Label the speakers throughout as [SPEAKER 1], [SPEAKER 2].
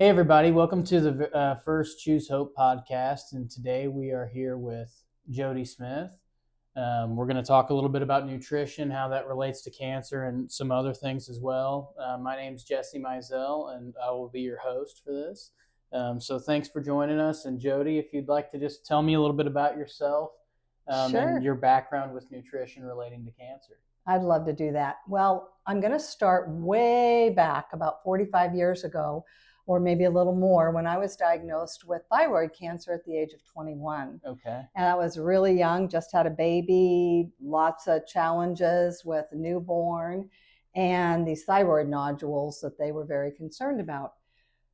[SPEAKER 1] Hey, everybody. Welcome to the first Choose Hope podcast. And today we are here with Jodi Smith. We're going to talk a little bit about nutrition, how that relates to cancer, and some other things as well. My name's Jesse Mizell, and I will be your host for this. So thanks for joining us. And Jodi, if you'd like to just tell me a little bit about yourself and
[SPEAKER 2] Sure.
[SPEAKER 1] your background with nutrition relating to cancer.
[SPEAKER 2] I'd love to do that. Well, I'm going to start way back about 45 years ago, or maybe a little more, when I was diagnosed with thyroid cancer at the age of 21.
[SPEAKER 1] Okay.
[SPEAKER 2] And I was really young, just had a baby, lots of challenges with a newborn, and these thyroid nodules that they were very concerned about.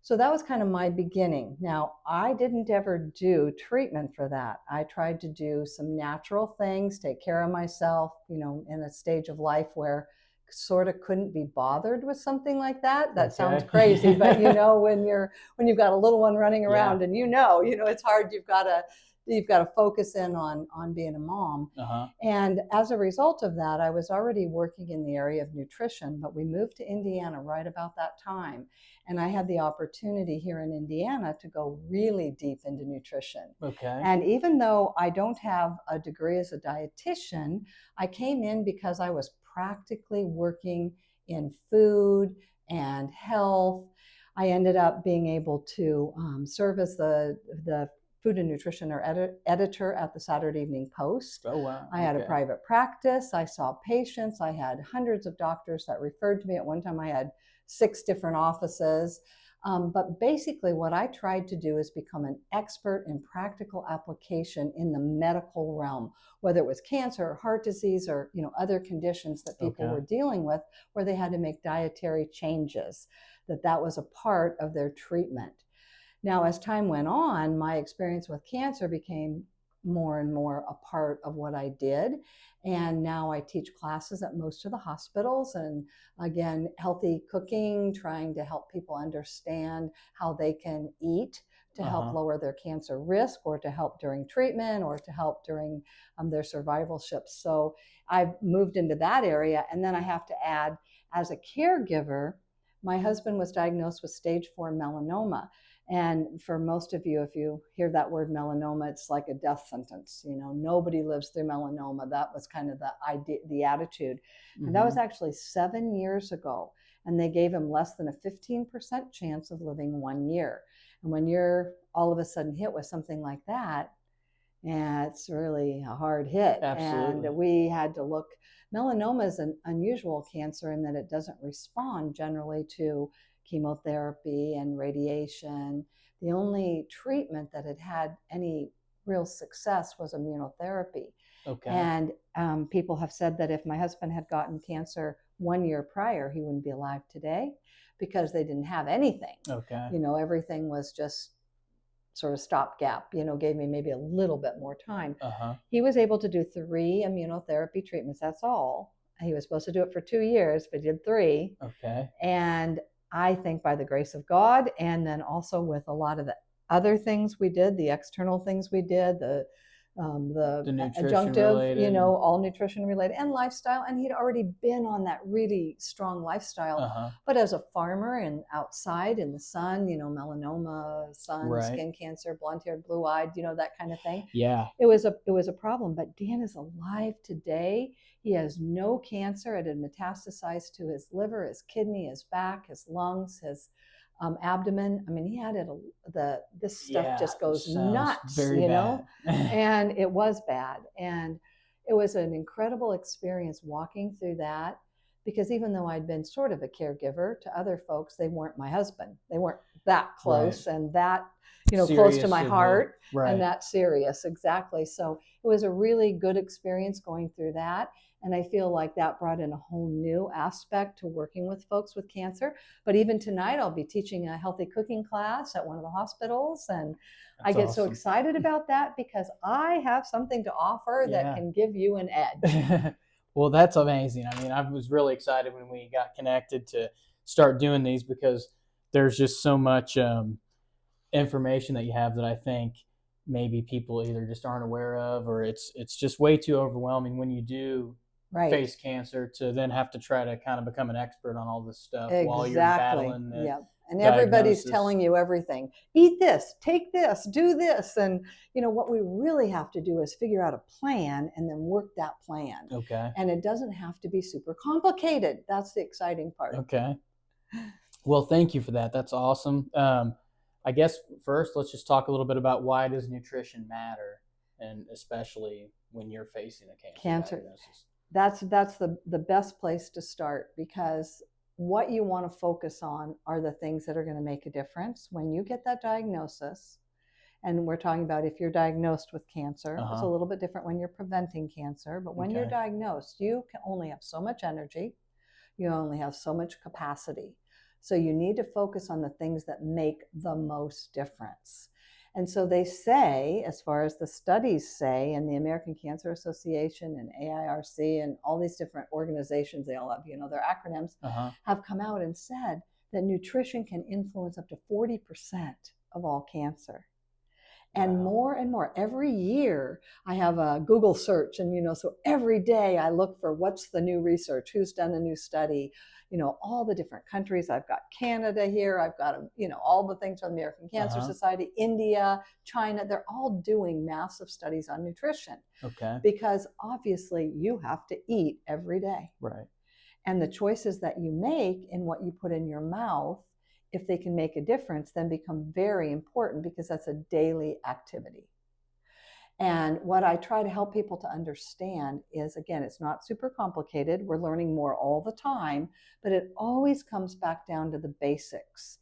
[SPEAKER 2] So that was kind of my beginning. Now, I didn't ever do treatment for that. I tried to do some natural things, take care of myself, in a stage of life where sort of couldn't be bothered with something like that. That sounds
[SPEAKER 1] Okay.
[SPEAKER 2] crazy, but when you've got a little one running around
[SPEAKER 1] Yeah.
[SPEAKER 2] and it's hard. You've got to focus in on being a mom.
[SPEAKER 1] Uh-huh.
[SPEAKER 2] And as a result of that, I was already working in the area of nutrition, but we moved to Indiana right about that time. And I had the opportunity here in Indiana to go really deep into nutrition.
[SPEAKER 1] Okay.
[SPEAKER 2] And even though I don't have a degree as a dietitian, I came in because I was practically working in food and health. I ended up being able to serve as the food and nutrition or editor at the Saturday Evening Post.
[SPEAKER 1] Oh, wow.
[SPEAKER 2] I had a private practice. I saw patients. I had hundreds of doctors that referred to me. At one time, I had 6 different offices. But basically, what I tried to do is become an expert in practical application in the medical realm, whether it was cancer or heart disease or other conditions that people were dealing with, where they had to make dietary changes, that was a part of their treatment. Now, as time went on, my experience with cancer became more and more a part of what I did. And now I teach classes at most of the hospitals, and again, healthy cooking, trying to help people understand how they can eat to help lower their cancer risk, or to help during treatment, or to help during their survivalship. So I've moved into that area. And then I have to add, as a caregiver, my husband was diagnosed with stage 4 melanoma. And for most of you, if you hear that word melanoma, it's like a death sentence. Nobody lives through melanoma. That was kind of the attitude. Mm-hmm. And that was actually 7 years ago. And they gave him less than a 15% chance of living 1 year. And when you're all of a sudden hit with something like that, it's really a hard hit.
[SPEAKER 1] Absolutely.
[SPEAKER 2] And we had to look. Melanoma is an unusual cancer in that it doesn't respond generally to chemotherapy and radiation. The only treatment that had any real success was immunotherapy.
[SPEAKER 1] Okay.
[SPEAKER 2] And people have said that if my husband had gotten cancer 1 year prior, he wouldn't be alive today, because they didn't have anything.
[SPEAKER 1] Okay.
[SPEAKER 2] Everything was just sort of stopgap, gave me maybe a little bit more time. He was able to do 3 immunotherapy treatments. That's all. He was supposed to do it for 2 years, but did 3.
[SPEAKER 1] Okay.
[SPEAKER 2] And I think by the grace of God, and then also with a lot of the other things we did, the external things we did, the adjunctive,
[SPEAKER 1] related.
[SPEAKER 2] All nutrition related and lifestyle. And he'd already been on that really strong lifestyle. But as a farmer and outside in the sun, melanoma, sun, skin cancer, blonde-haired, blue-eyed, that kind of thing.
[SPEAKER 1] Yeah.
[SPEAKER 2] It was a problem. But Dan is alive today. He has no cancer. It had metastasized to his liver, his kidney, his back, his lungs, his abdomen. I mean, he had it. This stuff just goes nuts,
[SPEAKER 1] bad.
[SPEAKER 2] And it was bad. And it was an incredible experience walking through that, because even though I'd been sort of a caregiver to other folks, they weren't my husband. They weren't that close and that, close to my heart and that serious. Exactly. So it was a really good experience going through that. And I feel like that brought in a whole new aspect to working with folks with cancer. But even tonight, I'll be teaching a healthy cooking class at one of the hospitals. And I get so excited about that, because I have something to offer that can give you an edge.
[SPEAKER 1] Well, that's amazing. I mean, I was really excited when we got connected to start doing these, because there's just so much information that you have that I think maybe people either just aren't aware of, or it's just way too overwhelming when you do face cancer to then have to try to kind of become an expert on all this stuff while you're battling it.
[SPEAKER 2] Yeah. and everybody's
[SPEAKER 1] diagnosis.
[SPEAKER 2] telling you everything. Eat this, take this, do this. And, what we really have to do is figure out a plan and then work that plan.
[SPEAKER 1] Okay.
[SPEAKER 2] And it doesn't have to be super complicated. That's the exciting part.
[SPEAKER 1] Okay. Well, thank you for that. That's awesome. I guess first, let's just talk a little bit about why does nutrition matter, and especially when you're facing a cancer diagnosis.
[SPEAKER 2] That's the best place to start, because what you want to focus on are the things that are going to make a difference when you get that diagnosis. And we're talking about if you're diagnosed with cancer. It's a little bit different when you're preventing cancer, but when you're diagnosed, you can only have so much energy, you only have so much capacity. So you need to focus on the things that make the most difference. And so they say, as far as the studies say, and the American Cancer Association and AIRC and all these different organizations, they all have, their acronyms, have come out and said that nutrition can influence up to 40% of all cancer. And more and more every year, I have a Google search, and so every day I look for what's the new research, who's done a new study, all the different countries. I've got Canada here, I've got all the things from the American Cancer Society, India, China. They're all doing massive studies on nutrition.
[SPEAKER 1] Okay.
[SPEAKER 2] Because obviously you have to eat every day.
[SPEAKER 1] Right.
[SPEAKER 2] And the choices that you make in what you put in your mouth, if they can make a difference, then become very important, because that's a daily activity. And what I try to help people to understand is, again, it's not super complicated. We're learning more all the time, but it always comes back down to the basics.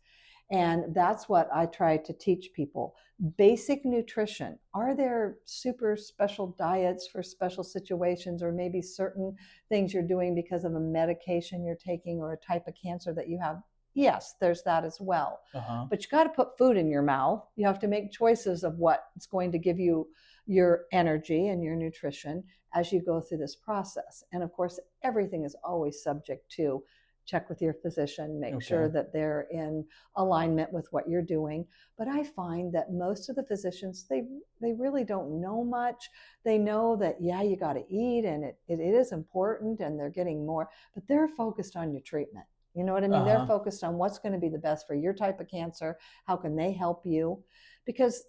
[SPEAKER 2] And that's what I try to teach people. Basic nutrition. Are there super special diets for special situations, or maybe certain things you're doing because of a medication you're taking or a type of cancer that you have? Yes, there's that as well. But you got to put food in your mouth. You have to make choices of what's going to give you your energy and your nutrition as you go through this process. And of course, everything is always subject to check with your physician, make sure that they're in alignment with what you're doing. But I find that most of the physicians, they really don't know much. They know that, you got to eat, and it is important, and they're getting more, but they're focused on your treatment. You know what I mean? They're focused on what's going to be the best for your type of cancer. How can they help you? Because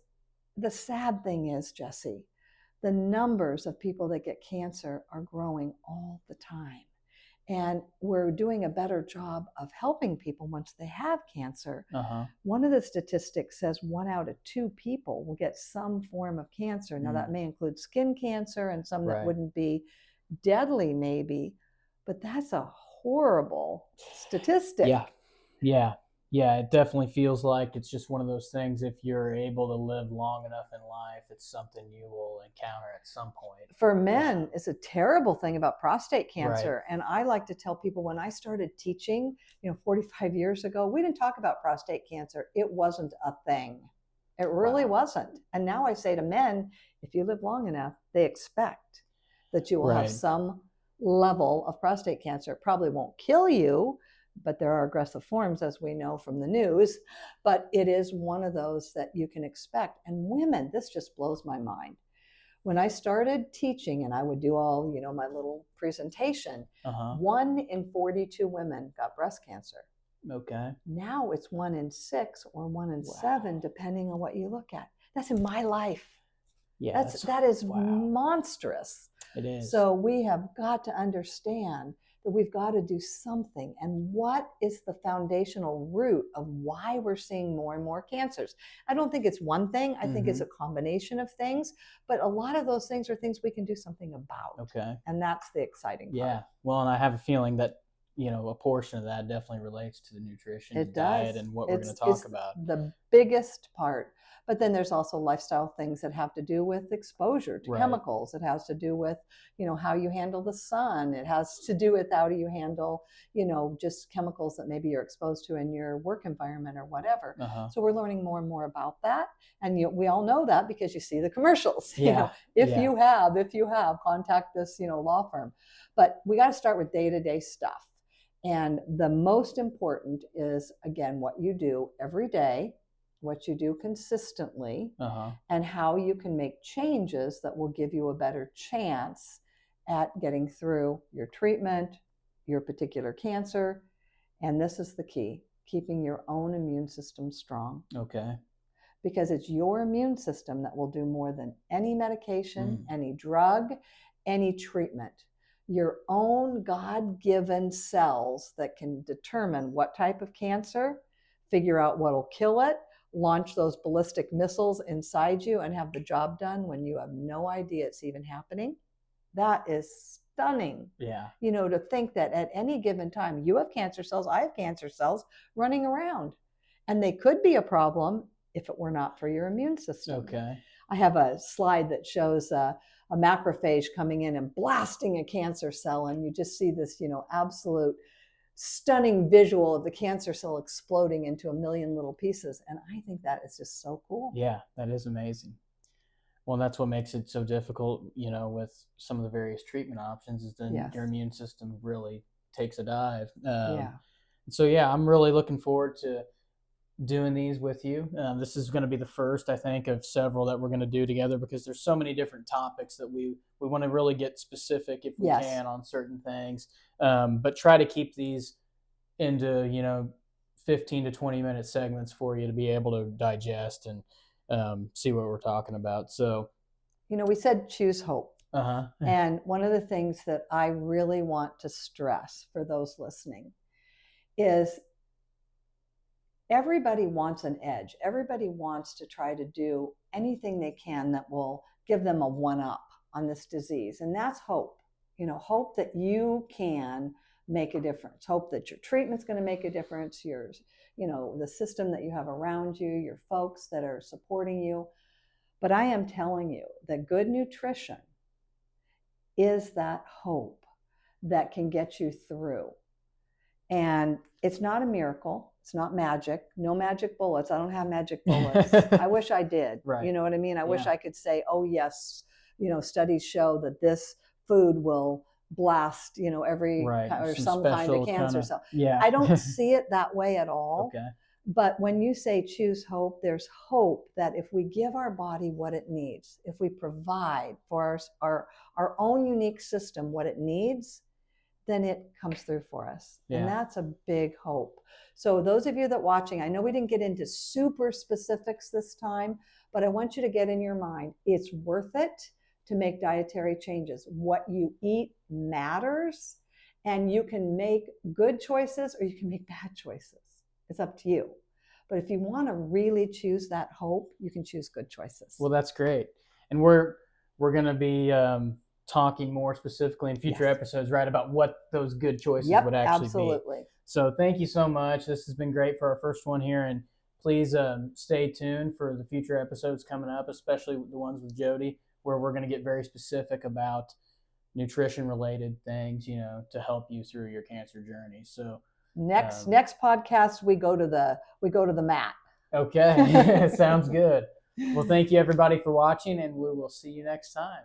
[SPEAKER 2] the sad thing is, Jesse, the numbers of people that get cancer are growing all the time. And we're doing a better job of helping people once they have cancer. One of the statistics says 1 out of 2 people will get some form of cancer. Now, that may include skin cancer and some that wouldn't be deadly, maybe, but that's a horrible statistic.
[SPEAKER 1] Yeah, it definitely feels like it's just one of those things. If you're able to live long enough in life, it's something you will encounter at some point.
[SPEAKER 2] For men, it's a terrible thing about prostate cancer. And I like to tell people, when I started teaching, 45 years ago, we didn't talk about prostate cancer. It wasn't a thing. It really wasn't. And now I say to men, if you live long enough, they expect that you will have some level of prostate cancer. It probably won't kill you, but there are aggressive forms, as we know from the news. But it is one of those that you can expect. And women, this just blows my mind. When I started teaching, and I would do all, my little presentation, 1 in 42 women got breast cancer. Now it's 1 in 6 or 1 in 7, depending on what you look at. That's in my life. That is monstrous.
[SPEAKER 1] It is.
[SPEAKER 2] So we have got to understand that we've got to do something. And what is the foundational root of why we're seeing more and more cancers? I don't think it's one thing. I think it's a combination of things. But a lot of those things are things we can do something about. And that's the exciting part.
[SPEAKER 1] Yeah. Well, and I have a feeling that, a portion of that definitely relates to the nutrition and diet and what we're going to talk about.
[SPEAKER 2] The biggest part. But then there's also lifestyle things that have to do with exposure to chemicals. It has to do with, how you handle the sun. It has to do with how do you handle, just chemicals that maybe you're exposed to in your work environment or whatever. So we're learning more and more about that. And we all know that because you see the commercials. If you have, contact this, law firm. But we got to start with day-to-day stuff. And the most important is, again, what you do every day, what you do consistently, and how you can make changes that will give you a better chance at getting through your treatment, your particular cancer. And this is the key. keeping your own immune system strong.
[SPEAKER 1] Okay.
[SPEAKER 2] Because it's your immune system that will do more than any medication, any drug, any treatment. Your own God-given cells that can determine what type of cancer, figure out what'll kill it, launch those ballistic missiles inside you and have the job done when you have no idea it's even happening. That is stunning.
[SPEAKER 1] Yeah.
[SPEAKER 2] To think that at any given time, you have cancer cells, I have cancer cells running around, and they could be a problem if it were not for your immune system.
[SPEAKER 1] Okay.
[SPEAKER 2] I have a slide that shows a macrophage coming in and blasting a cancer cell, and you just see this, absolute stunning visual of the cancer cell exploding into a million little pieces. And I think that is just so cool.
[SPEAKER 1] Yeah, that is amazing. Well, that's what makes it so difficult, with some of the various treatment options, is then your immune system really takes a dive. So, I'm really looking forward to doing these with you. This is going to be the first, I think, of several that we're going to do together, because there's so many different topics that we want to really get specific, if we can, on certain things, but try to keep these into 15 to 20 minute segments for you to be able to digest and see what we're talking about. So
[SPEAKER 2] we said choose hope. And one of the things that I really want to stress for those listening is everybody wants an edge. Everybody wants to try to do anything they can that will give them a one-up on this disease. And that's hope. Hope that you can make a difference. Hope that your treatment's going to make a difference. The system that you have around you, your folks that are supporting you. But I am telling you that good nutrition is that hope that can get you through. And it's not a miracle. It's not magic. No magic bullets. I don't have magic bullets. I wish I did.
[SPEAKER 1] Right.
[SPEAKER 2] You know what I mean? I wish I could say, oh, yes, studies show that this food will blast, every or some kind of cancer cell.
[SPEAKER 1] Yeah.
[SPEAKER 2] I don't see it that way at all.
[SPEAKER 1] Okay.
[SPEAKER 2] But when you say choose hope, there's hope that if we give our body what it needs, if we provide for our own unique system what it needs, then it comes through for us. Yeah. And that's a big hope. So those of you that watching, I know we didn't get into super specifics this time, but I want you to get in your mind, it's worth it to make dietary changes. What you eat matters, and you can make good choices or you can make bad choices. It's up to you. But if you want to really choose that hope, you can choose good choices.
[SPEAKER 1] Well, that's great. And we're going to be talking more specifically in future episodes, right, about what those good choices would actually be. So thank you so much. This has been great for our first one here. And please stay tuned for the future episodes coming up, especially the ones with Jodi, where we're going to get very specific about nutrition-related things, to help you through your cancer journey. So
[SPEAKER 2] next podcast, we go to the mat.
[SPEAKER 1] Okay. Sounds good. Well, thank you everybody for watching, and we will see you next time.